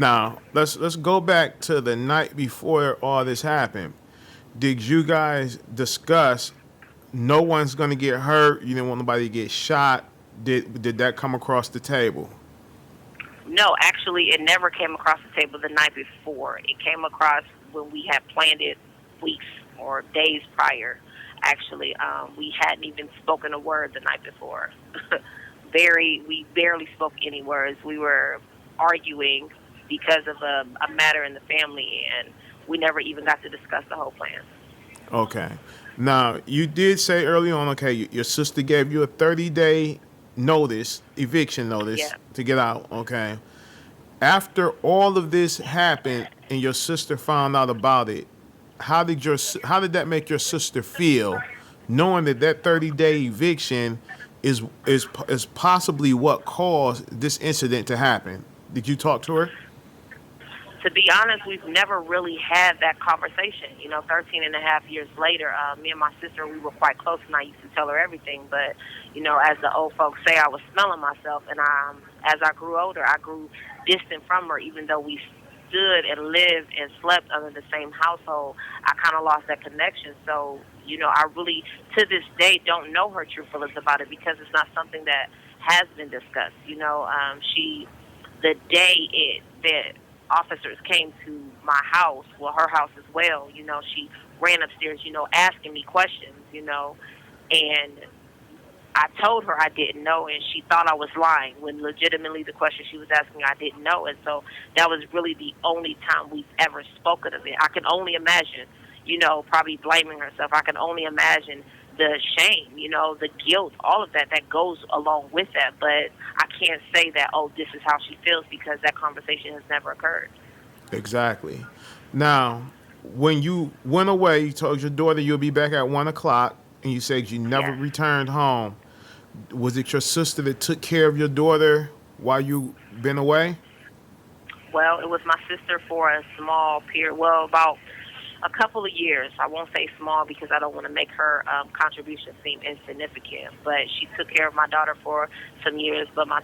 Now let's go back to the night before all this happened. Did you guys discuss no one's gonna get hurt? You didn't want nobody to get shot. Did that come across the table? No, actually, it never came across the table the night before. It came across when we had planned it weeks or days prior. Actually, we hadn't even spoken a word the night before. We barely spoke any words. We were arguing because of a matter in the family, and we never even got to discuss the whole plan. Okay. Now you did say early on. Okay, your sister gave you a 30-day notice, eviction notice Yeah. to get out. Okay. After all of this happened and your sister found out about it, how did that make your sister feel, knowing that that 30-day eviction is possibly what caused this incident to happen? Did you talk to her? To be honest, we've never really had that conversation. 13 and a half years later, me and my sister, we were quite close, and I used to tell her everything. But, as the old folks say, I was smelling myself. And as I grew older, I grew distant from her, even though we stood and lived and slept under the same household. I kind of lost that connection. So, I really, to this day, don't know her true feelings about it because it's not something that has been discussed. The day that officers came to my house, well, her house as well, she ran upstairs, asking me questions, and I told her I didn't know, and she thought I was lying when legitimately the question she was asking I didn't know. And so that was really the only time we've ever spoken of it. I can only imagine, probably blaming herself. I can only imagine the shame, the guilt, all of that goes along with that. But I can't say that, oh, this is how she feels because that conversation has never occurred. Exactly. Now, when you went away, you told your daughter you'll be back at 1 o'clock, and you said you never Yes. returned home. Was it your sister that took care of your daughter while you been away? Well, it was my sister for a small period, well, about a couple of years. I won't say small because I don't want to make her contribution seem insignificant. But she took care of my daughter for some years. But my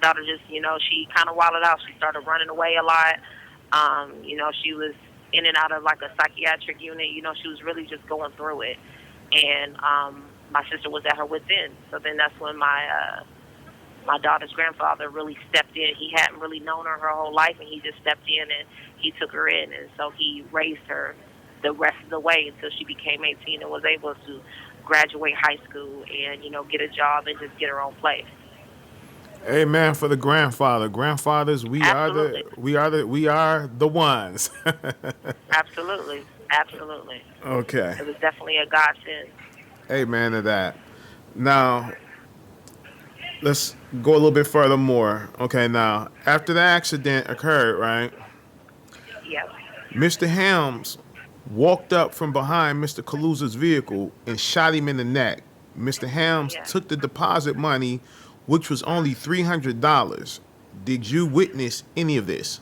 daughter just, she kind of wilded out. She started running away a lot. She was in and out of like a psychiatric unit. She was really just going through it. And my sister was at her wit's end. So then that's when my daughter's grandfather really stepped in. He hadn't really known her whole life, and he just stepped in and he took her in. And so he raised her the rest of the way until she became 18 and was able to graduate high school and, get a job and just get her own place. Amen for the grandfather. Grandfathers, Absolutely. we are the ones. Absolutely. Absolutely. Okay. It was definitely a godsend. Amen to that. Now, let's go a little bit further more. Okay, now, after the accident occurred, right? Yep. Mr. Helms walked up from behind Mr. Kaluza's vehicle and shot him in the neck. Mr. Helms Yeah. took the deposit money, which was only $300. Did you witness any of this?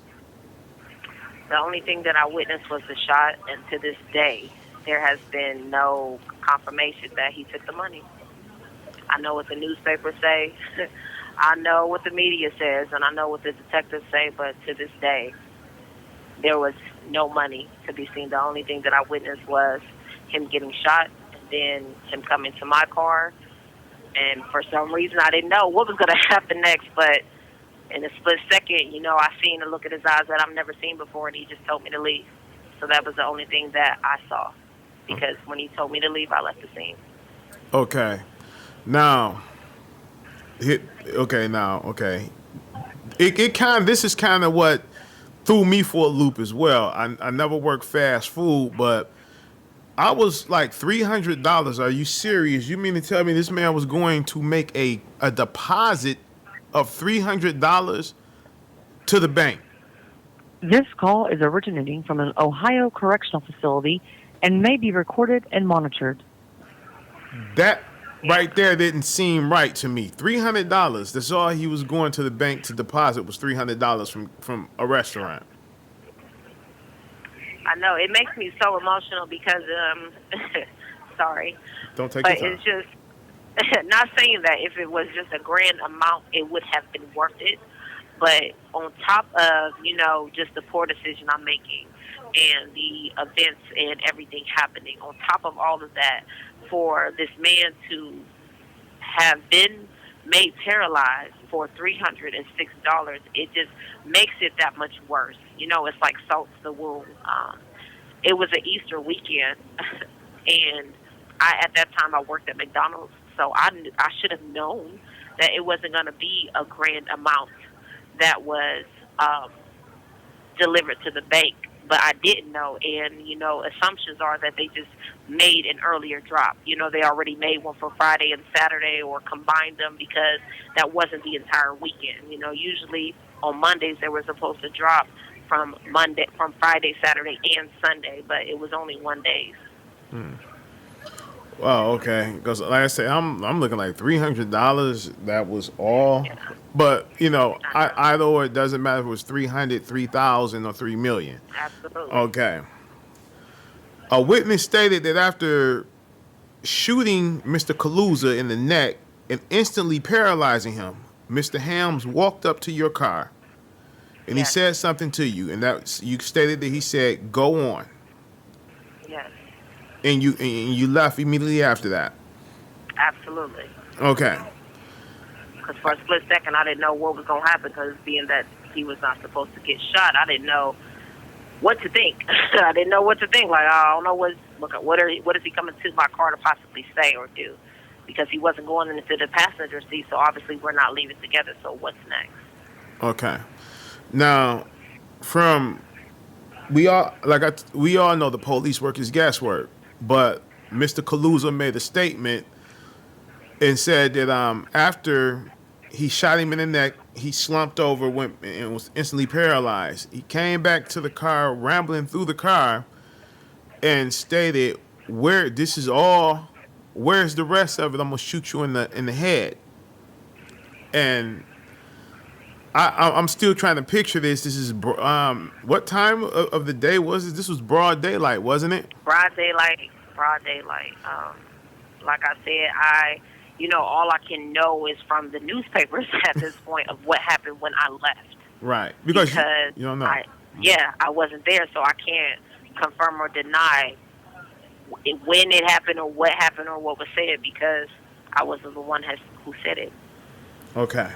The only thing that I witnessed was the shot, and to this day, there has been no confirmation that he took the money. I know what the newspapers say, I know what the media says, and I know what the detectives say, but to this day, there was no money to be seen. The only thing that I witnessed was him getting shot, and then him coming to my car, and for some reason, I didn't know what was going to happen next, but in a split second, I seen a look in his eyes that I've never seen before, and he just told me to leave. So that was the only thing that I saw. Because when he told me to leave, I left the scene. Okay. Now, okay. It kind of, this is kind of what threw me for a loop as well. I never worked fast food, but I was like $300. Are you serious? You mean to tell me this man was going to make a deposit of $300 to the bank? This call is originating from an Ohio correctional facility and may be recorded and monitored. That right there didn't seem right to me. $300. That's all he was going to the bank to deposit was $300 from a restaurant. I know it makes me so emotional because, sorry, Don't take but your time. it's just not saying that if it was just a grand amount, it would have been worth it. But on top of, just the poor decision I'm making and the events and everything happening, on top of all of that, for this man to have been made paralyzed for $306, it just makes it that much worse. It's like salt to the wound. It was an Easter weekend, and at that time I worked at McDonald's, so I should have known that it wasn't going to be a grand amount that was delivered to the bank, but I didn't know. And assumptions are that they just made an earlier drop. They already made one for Friday and Saturday, or combined them, because that wasn't the entire weekend. Usually on Mondays they were supposed to drop from Friday, Saturday, and Sunday, but it was only one day. Well, okay, because like I said, I'm looking like $300. That was all, Yeah, but I know. either or, it doesn't matter if it was 300, 3,000, or 3 million. Absolutely. Okay. A witness stated that after shooting Mr. Kaluza in the neck and instantly paralyzing him, Mr. Hams walked up to your car and he Yes. said something to you, and that you stated that he said, "Go on," Yes. and you left immediately after that. Absolutely. Okay. Because for a split second, I didn't know what was going to happen, because being that he was not supposed to get shot, I didn't know what to think. I didn't know what to think. Like, I don't know what is he coming to my car to possibly say or do, because he wasn't going into the passenger seat, so obviously we're not leaving together, so what's next? Okay. Now, from we all know the police work is guesswork, but Mr. Kaluza made a statement and said that after he shot him in the neck, he slumped over, went and was instantly paralyzed. He came back to the car, rambling through the car, and stated, "Where this is all? Where's the rest of it? I'm gonna shoot you in the head." And I'm still trying to picture this. This is what time of the day was it? This was broad daylight, wasn't it? Broad daylight, broad daylight. Like I said, all I can know is from the newspapers at this point of what happened when I left. Right, because Because you don't know. I wasn't there, so I can't confirm or deny when it happened or what was said, because I wasn't the one who said it. Okay.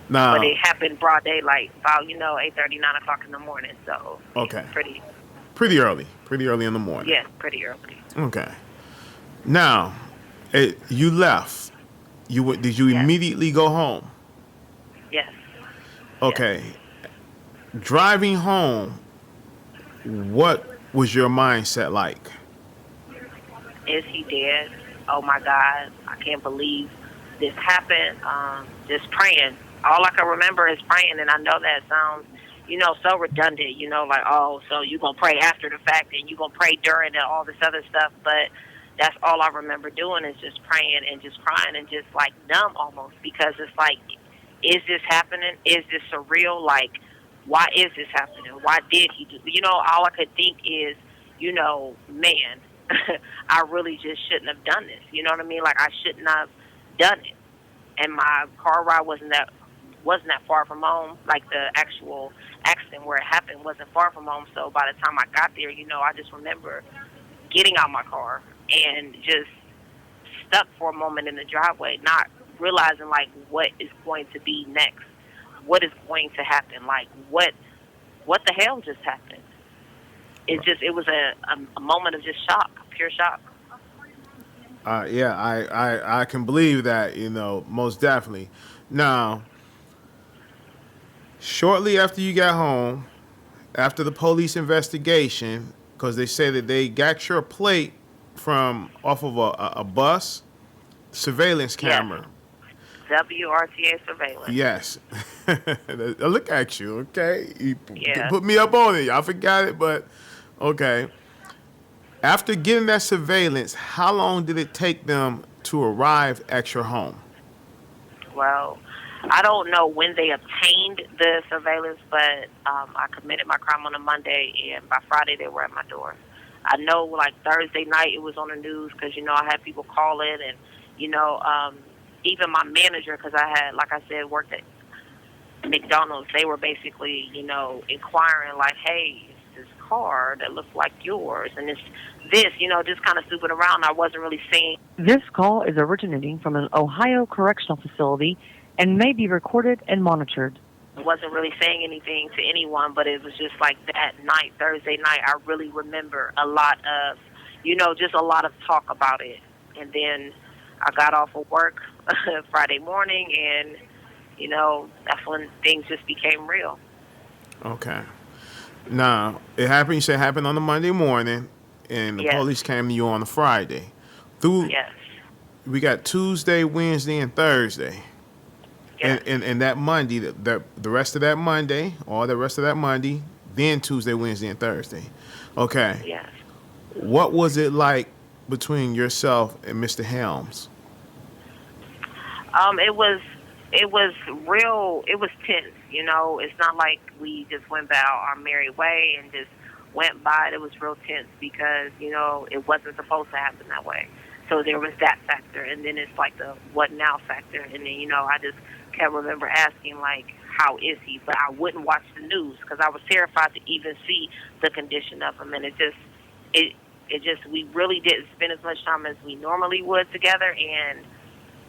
But Now, it happened broad daylight, about 8:30, 9 o'clock in the morning. So okay, pretty, pretty early in the morning. yeah, pretty early. Okay. Now, you left. Did you Yes, immediately go home? yes, yes. Okay. Driving home, what was your mindset like? Is he dead? Oh my God, I can't believe this happened. Just praying. All I can remember is praying, and I know that sounds, so redundant. Like, oh, so you gonna pray after the fact, and you gonna pray during, and all this other stuff. But that's all I remember doing, is just praying and just crying and just like numb almost, because it's like, is this happening? Is this surreal? Like, why is this happening? Why did he do? All I could think is, man, I really just shouldn't have done this. You know what I mean? Like, I shouldn't have done it. And my car ride wasn't that far from home. Like, the actual accident where it happened wasn't far from home. So by the time I got there, I just remember getting out my car and just stuck for a moment in the driveway, not realizing like what is going to be next, what is going to happen, like what the hell just happened. It was a moment of just shock, pure shock. Yeah, I can believe that, most definitely. Now, shortly after you got home, after the police investigation, because they say that they got your plate from off of a bus surveillance Yes. camera. WRTA surveillance. Yes. Look at you, okay? You Yeah. put me up on it. I forgot it, but okay. After getting that surveillance, how long did it take them to arrive at your home? Well, I don't know when they obtained the surveillance, but I committed my crime on a Monday, and by Friday they were at my door. I know, like Thursday night, it was on the news because I had people call in, and even my manager, because I had, like I said, worked at McDonald's, they were basically, inquiring like, hey, it's this car that looks like yours, and it's this, just kind of snooping around. I wasn't really saying. This call is originating from an Ohio correctional facility and may be recorded and monitored. Wasn't really saying anything to anyone, but it was just like that night, Thursday night, I really remember a lot of, just a lot of talk about it. And then I got off of work Friday morning, and, that's when things just became real. Okay. Now, it happened, you said it happened on a Monday morning, and the Yes. police came to you on a Friday. Through, Yes. we got Tuesday, Wednesday, and Thursday. Yes. And that Monday, the rest of that Monday, all the rest of that Monday, then Tuesday, Wednesday, and Thursday. Okay. Yes. What was it like between yourself and Mr. Helms? It was real. It was tense. It's not like we just went about our merry way and just went by it. It was real tense because it wasn't supposed to happen that way. So there was that factor, and then it's like the what now factor, and then I just kept remember asking like, how is he? But I wouldn't watch the news because I was terrified to even see the condition of him, and it just we really didn't spend as much time as we normally would together. And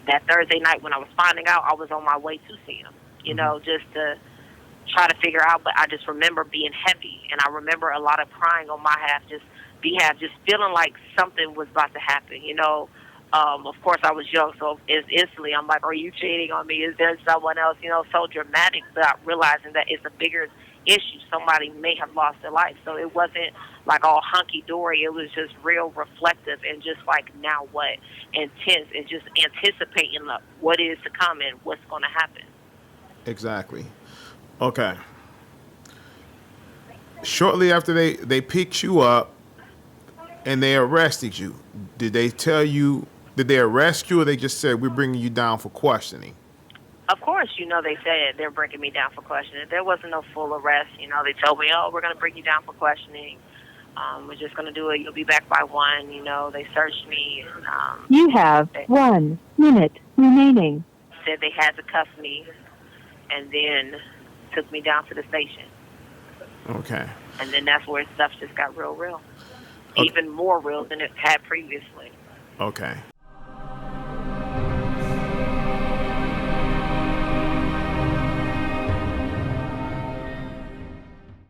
that Thursday night when I was finding out, I was on my way to see him, just to try to figure out. But I just remember being heavy, and I remember a lot of crying on my behalf, just feeling like something was about to happen. Of course, I was young, so instantly I'm like, are you cheating on me? Is there someone else? So dramatic, without realizing that it's a bigger issue. Somebody may have lost their life. So it wasn't like all hunky-dory. It was just real reflective and just like, now what? Intense and just anticipating what is to come and what's going to happen. Exactly. Okay. Shortly after they picked you up and they arrested you, did they tell you, did they arrest you, or they just said, we're bringing you down for questioning? Of course, they said they're bringing me down for questioning. There wasn't no full arrest. They told me, oh, we're going to bring you down for questioning. We're just going to do it. You'll be back by 1. They searched me. You have 1 minute remaining. Said they had to cuff me, and then took me down to the station. Okay. And then that's where stuff just got real. Okay. Even more real than it had previously. Okay.